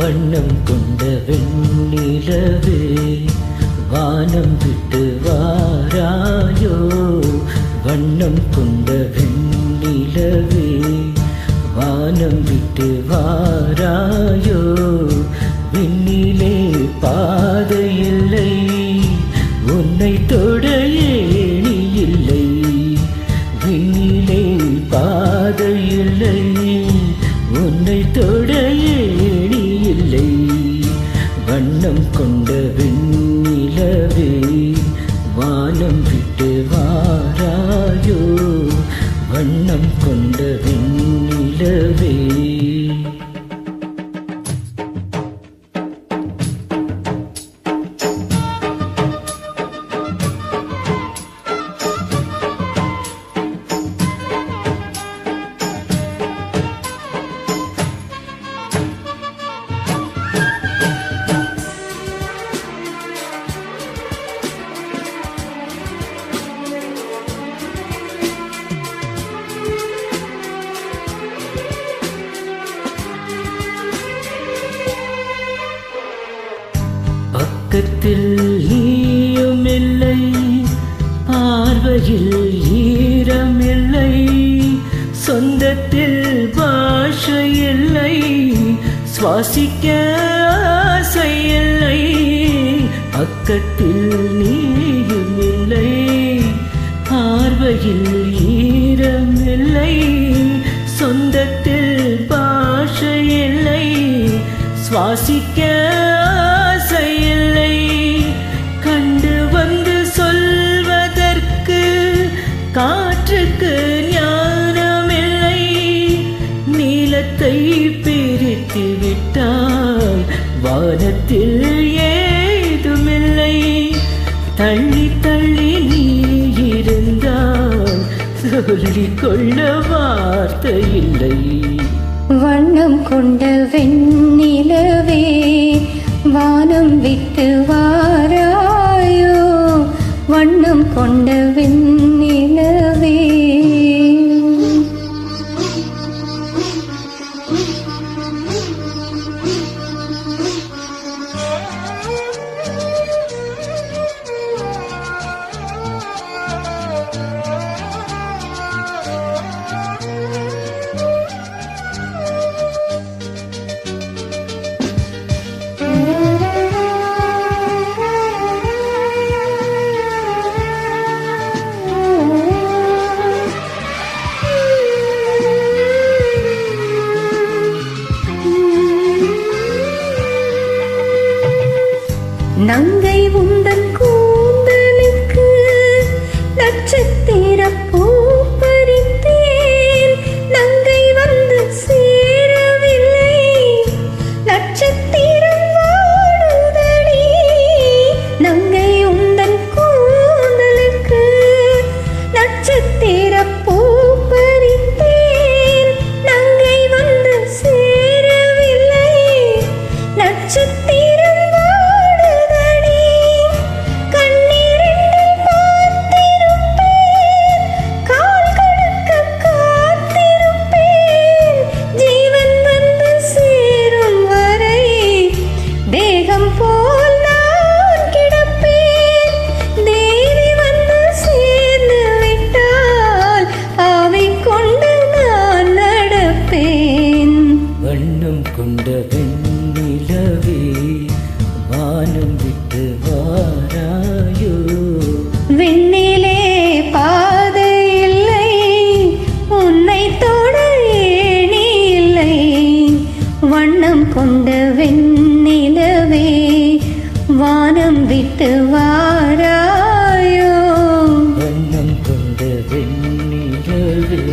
வண்ணம் கொண்ட வெண்ணிலவே வானம் விட்டு வாராயோ. வண்ணம் கொண்ட வெண்ணிலவே வானம் விட்டு வாராயோ. விண்ணிலே பாதை இல்லை, உன்னை தொட ஏணி இல்லை. விண்ணிலே பாதை இல்லை, உன்னை தொட ஏணி இல்லை. வண்ணம் கொண்ட வெண்ணிலவே வானம் விட்டு வாராயோ. வண்ணம் கொண்ட வெண்ணிலவே. பக்கத்தில் நீயும் இல்லை, பார்வையில் ஈரமில்லை. சொந்தத்தில் பாஷை இல்லை, சுவாசிக்க ஆசை இல்லை. பக்கத்தில் நீயும் இல்லை, பார்வையில் ஈரமில்லை. சொந்தத்தில் பாஷை இல்லை, சுவாசிக்க ஆசை இல்லை. கண்டு வந்து சொல்வதற்கு காற்றுக்கு ஞானமில்லை. நீலத்தை பிரித்து விட்டால் வானத்தில் ஏதுமில்லை. தள்ளி தள்ளி நீ இருந்தால் சொல்லிக்கொள்ள வார்த்தை இல்லை. வண்ணம் கொண்ட வெண்ணிலவே வானம் விட்டு வாராயோ. வண்ணம் கொண்ட வெண்ணிலவே. நங்கை உந்தன் கூந்தலுக்கு நட்சத்திர பூ பறித்தேன். நங்கை வந்து சேரவில்லை, நட்சத்திரம் வாடுதடி. நங்கை உந்தன் கூந்தலுக்கு நட்சத்திர பூ பறித்தேன். நங்கை வந்து சேரவில்லை, நட்சத்திரம் கொண்ட வெண்ணிலவே வானம் விட்டு வாராயோ. விண்ணிலே பாதை இல்லை, உன்னை தொட ஏணி இல்லை. வண்ணம் கொண்ட வெண்ணிலவே வானம் விட்டு வாராயோ. வண்ணம் கொண்ட வெண்ணிலவே.